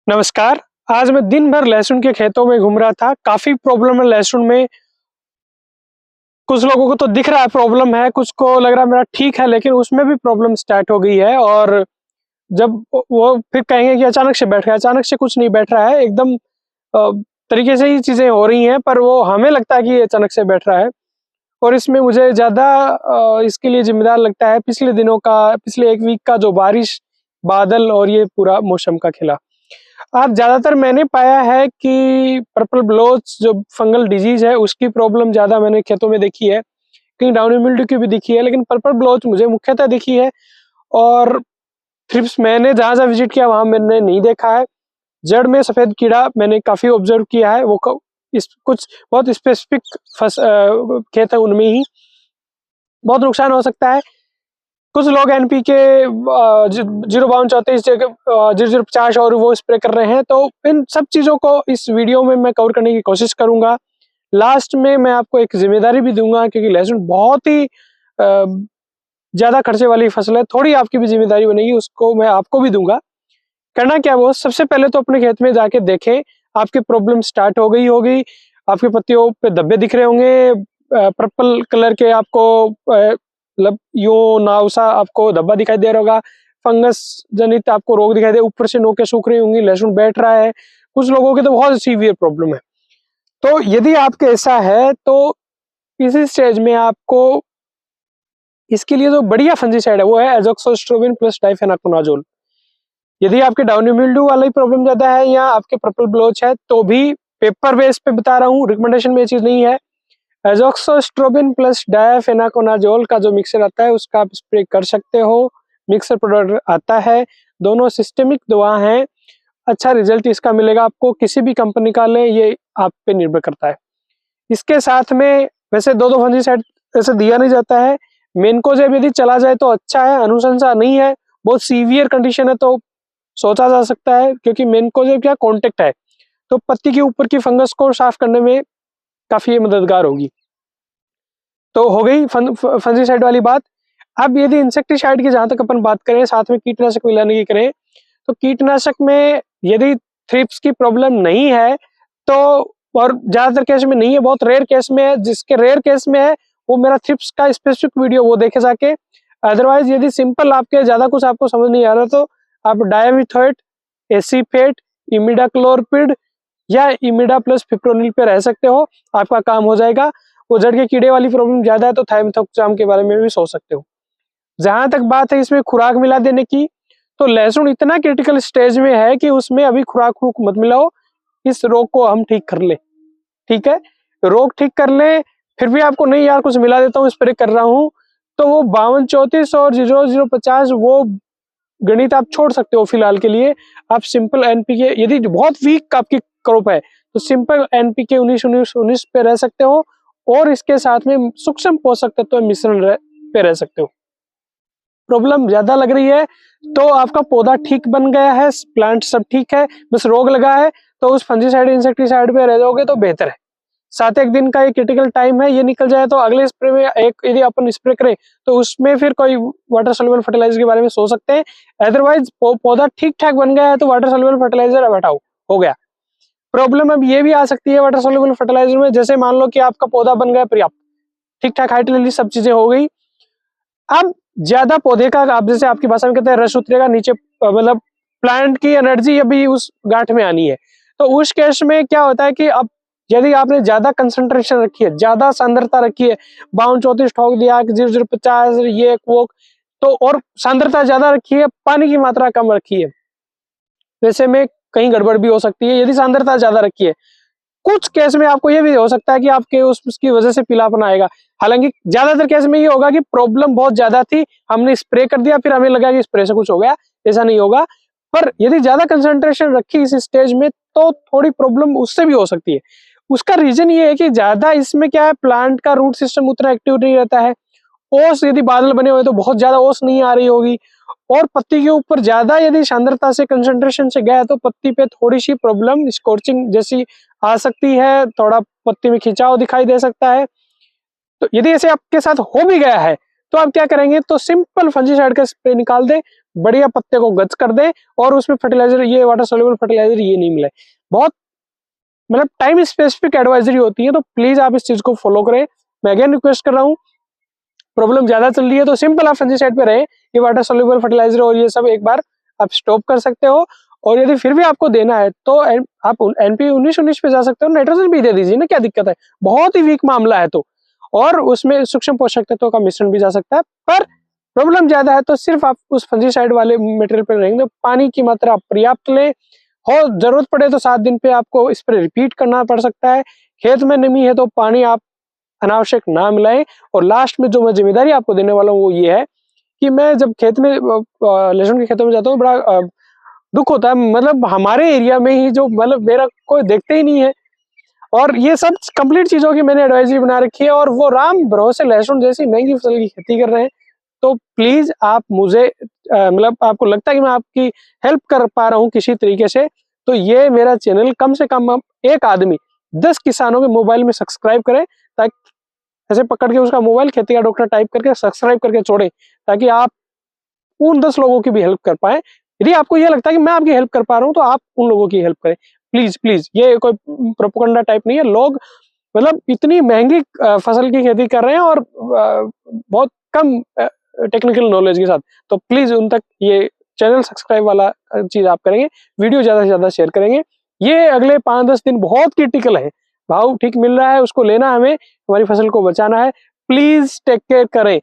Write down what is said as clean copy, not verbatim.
नमस्कार। आज मैं दिन भर लहसुन के खेतों में घूम रहा था। काफ़ी प्रॉब्लम है लहसुन में। कुछ लोगों को तो दिख रहा है प्रॉब्लम है, कुछ को लग रहा है मेरा ठीक है, लेकिन उसमें भी प्रॉब्लम स्टार्ट हो गई है। और जब वो फिर कहेंगे कि अचानक से बैठ गया, अचानक से कुछ नहीं बैठ रहा है, एकदम अ, तरीके से ही चीज़ें हो रही हैं, पर वो हमें लगता है कि ये अचानक से बैठ रहा है। और इसमें मुझे ज़्यादा इसके लिए ज़िम्मेदार लगता है पिछले दिनों का, पिछले 1 वीक का जो बारिश, बादल और ये पूरा मौसम का खिला। अब ज़्यादातर मैंने पाया है कि पर्पल ब्लोच जो फंगल डिजीज़ है, उसकी प्रॉब्लम ज़्यादा मैंने खेतों में देखी है। कहीं डाउनी मिल्ड्यू की भी दिखी है, लेकिन पर्पल ब्लोच मुझे मुख्यतः दिखी है। और थ्रिप्स मैंने जहाँ-जहाँ विज़िट किया वहाँ मैंने नहीं देखा है। जड़ में सफ़ेद कीड़ा मैंने काफ़ी ऑब्ज़र्व किया है, वो क इस कुछ बहुत स्पेसिफ़िक खेत है, उनमें ही बहुत नुकसान हो सकता है। कुछ लोग एनपीके 05234 जगह 0050 और वो स्प्रे कर रहे हैं, तो इन सब चीज़ों को इस वीडियो में मैं कवर करने की कोशिश करूँगा। लास्ट में मैं आपको एक ज़िम्मेदारी भी दूँगा, क्योंकि लहसुन बहुत ही ज़्यादा खर्चे वाली फसल है, थोड़ी आपकी भी ज़िम्मेदारी बनेगी, उसको मैं आपको भी दूँगा। करना क्या है, वो सबसे पहले तो अपने खेत में जाके देखें, आपकी प्रॉब्लम स्टार्ट हो गई होगी, आपकी पत्तियों पे धब्बे दिख रहे होंगे, पर्पल कलर के आपको मतलब यूँ नाव सा आपको धब्बा दिखाई दे रहा होगा, फंगस जनित आपको रोग दिखाई दे, ऊपर से नोकें सूख रही होंगी, लहसुन बैठ रहा है, कुछ लोगों की तो बहुत सीवियर प्रॉब्लम है। तो यदि आपके ऐसा है, तो इसी स्टेज में आपको इसके लिए जो बढ़िया फंजीसाइड है वो है एज़ोक्सिस्ट्रोबिन प्लस डाइफेनाकोनाज़ोल। यदि आपके डाउनी मिल्ड्यू वाला ही प्रॉब्लम ज़्यादा है या आपके पर्पल ब्लोच है, तो भी पेपर बेस पे बता रहा हूँ, रिकमेंडेशन में ये चीज़ नहीं है। एज़ोक्सिस्ट्रोबिन प्लस डाइफेनाकोनाज़ोल का जो मिक्सर आता है, उसका आप स्प्रे कर सकते हो। मिक्सर प्रोडक्ट आता है, दोनों सिस्टेमिक दवा हैं, अच्छा रिजल्ट इसका मिलेगा आपको। किसी भी कंपनी का लें, ये आप पे निर्भर करता है। इसके साथ में वैसे 2-2 फंजीसाइड ऐसे दिया नहीं जाता है। मैनकोजेब यदि चला जाए तो अच्छा है, अनुशंसा नहीं है। बहुत सीवियर कंडीशन है तो सोचा जा सकता है, क्योंकि मैनकोजेब क्या कॉन्टैक्ट है, तो पत्ती के ऊपर की फंगस को साफ करने में काफ़ी मददगार होगी। तो हो गई फंजीसाइड वाली बात। अब यदि इंसेक्टिसाइड की जहाँ तक अपन बात करें, साथ में कीटनाशक मिलाने की करें, तो कीटनाशक में यदि थ्रिप्स की प्रॉब्लम नहीं है, तो और ज़्यादातर केस में नहीं है, बहुत रेयर केस में है, जिसके रेयर केस में है वो मेरा थ्रिप्स का स्पेसिफिक वीडियो वो देखे जाके। अदरवाइज यदि सिंपल आपके ज़्यादा कुछ आपको समझ नहीं आ रहा, तो आप डायमिथोएट, एसीफेट, इमिडाक्लोरपिड या इमिडा प्लस फिप्रोनिल पे रह सकते हो, आपका काम हो जाएगा। वो जड़ के कीड़े वाली प्रॉब्लम ज़्यादा है तो थाइमेथोक्साम के बारे में भी सोच सकते हो। जहाँ तक बात है इसमें खुराक मिला देने की, तो लहसुन इतना क्रिटिकल स्टेज में है कि उसमें अभी खुराक मत मिलाओ, इस रोग को हम ठीक कर ले। ठीक है, रोग ठीक कर ले, फिर भी आपको नहीं यार कुछ मिला देता हूँ, स्प्रे कर रहा हूँ, तो वो 5234 और 0050 वो गणित आप छोड़ सकते हो फिलहाल के लिए। आप सिंपल एनपीके, यदि बहुत वीक आपकी क्रॉप है तो सिंपल एनपीके 19-19-19 पे रह सकते हो, और इसके साथ में सूक्ष्म पोषक तत्व मिश्रण पे रह सकते हो। प्रॉब्लम ज्यादा लग रही है तो आपका पौधा ठीक बन गया है, प्लांट सब ठीक है, बस रोग लगा है, तो उस फंजीसाइड इंसेक्टिसाइड पे रह जाओगे तो बेहतर है। 7-1 दिन का ये क्रिटिकल टाइम है, ये निकल जाए तो अगले स्प्रे में एक यदि अपन स्प्रे करें तो उसमें फिर कोई वाटर सोल्यूबल फर्टिलाइजर के बारे में सोच सकते हैं। अदरवाइज पौधा ठीक ठाक बन गया है तो वाटर सोल्यूबल फर्टिलाइजर अब हटाओ, हो गया। प्रॉब्लम अब ये भी आ सकती है वाटर सोल्यूबल फर्टिलाइजर में, जैसे मान लो कि आपका पौधा बन गया पर्याप्त, ठीक ठाक हाइट ले ली, सब चीजें हो गई, अब ज्यादा पौधे का, आप जैसे आपकी भाषा में कहते हैं, रस उतरेगा नीचे, मतलब प्लांट की एनर्जी अभी उस गांठ में आनी है। तो उस केस में क्या होता है कि अब यदि आपने ज्यादा कंसंट्रेशन रखी है, ज्यादा सांद्रता रखी है, 52-34 ठोक दिया, 0050 ये वो, तो और सांद्रता ज्यादा रखी है, पानी की मात्रा कम रखी है, वैसे में कहीं गड़बड़ भी हो सकती है। यदि सांद्रता ज्यादा रखी है, कुछ केस में आपको ये भी हो सकता है कि आपके उसकी वजह से पीलापन आएगा। हालांकि ज्यादातर केस में ये होगा कि प्रॉब्लम बहुत ज्यादा थी, हमने स्प्रे कर दिया, फिर हमें लगा कि स्प्रे से कुछ हो गया, ऐसा नहीं होगा। पर यदि ज्यादा कंसंट्रेशन रखी इस स्टेज में तो थोड़ी प्रॉब्लम उससे भी हो सकती है। उसका रीजन ये है कि ज्यादा इसमें क्या है, प्लांट का रूट सिस्टम उतना एक्टिव नहीं रहता है। ओस यदि बादल बने हुए तो बहुत ज्यादा ओस नहीं आ रही होगी, और पत्ती के ऊपर ज्यादा यदि सांद्रता से कंसंट्रेशन से गया तो पत्ती पे थोड़ी सी प्रॉब्लम स्कॉर्चिंग जैसी आ सकती है, थोड़ा पत्ती में खिंचाव दिखाई दे सकता है। तो यदि ऐसे आपके साथ हो भी गया है तो आप क्या करेंगे, तो सिंपल फंजीसाइड का स्प्रे निकाल दे, बढ़िया पत्ते को गच कर दे और उसमें फर्टिलाइजर, ये वाटर सोल्यूबल फर्टिलाइजर ये नहीं मिले। बहुत मतलब टाइम स्पेसिफिक एडवाइजरी होती है, तो प्लीज आप इस चीज को फॉलो करें। मैं अगेन रिक्वेस्ट कर रहा हूँ, प्रॉब्लम ज्यादा चल रही है तो सिंपल आप फंजीसाइड पे रहे, ये वाटर सोल्यूबल फर्टिलाइजर और ये सब एक बार आप स्टॉप कर सकते हो। और यदि फिर भी आपको देना है तो आप एनपी 19-19 पे जा सकते हो, नाइट्रोजन भी दे दीजिए ना, क्या दिक्कत है, बहुत ही वीक मामला है तो। और उसमें सूक्ष्म पोषक तत्वों का मिश्रण भी जा सकता है, पर प्रॉब्लम ज्यादा है तो सिर्फ आप उस फंजीसाइड वाले मटेरियल पर रहेंगे। पानी की मात्रा पर्याप्त लें, हो जरूरत पड़े तो 7 दिन पे आपको स्प्रे रिपीट करना पड़ सकता है। खेत में नमी है तो पानी आप अनावश्यक ना मिलाएं। और लास्ट में जो मैं जिम्मेदारी आपको देने वाला हूँ वो ये है कि मैं जब खेत में लहसुन के खेतों में जाता हूँ, बड़ा दुख होता है, मतलब हमारे एरिया में ही जो मतलब मेरा कोई देखते ही नहीं है, और ये सब कंप्लीट चीजों की मैंने एडवाइजरी बना रखी है, और वो राम भरोसे लहसुन जैसी महंगी फसल की खेती कर रहे हैं। तो प्लीज आप मुझे मतलब आपको लगता है कि मैं आपकी हेल्प कर पा रहा हूँ किसी तरीके से, तो ये मेरा चैनल कम से कम एक आदमी 10 किसानों के मोबाइल में सब्सक्राइब करें, ताकि ऐसे पकड़ के उसका मोबाइल खेती का डॉक्टर टाइप करके सब्सक्राइब करके छोड़े, ताकि आप उन 10 लोगों की भी हेल्प कर पाए। यदि आपको यह लगता है कि मैं आपकी हेल्प कर पा रहा हूँ तो आप उन लोगों की हेल्प करें प्लीज प्लीज। ये कोई प्रोपेगेंडा टाइप नहीं है, लोग मतलब इतनी महंगी फसल की खेती कर रहे हैं और बहुत कम टेक्निकल नॉलेज के साथ, तो प्लीज उन तक ये चैनल सब्सक्राइब वाला चीज आप करेंगे, वीडियो ज्यादा से ज्यादा शेयर करेंगे। ये अगले 5-10 दिन बहुत क्रिटिकल है, भाव ठीक मिल रहा है उसको लेना, हमें हमारी फसल को बचाना है, प्लीज टेक केयर करें।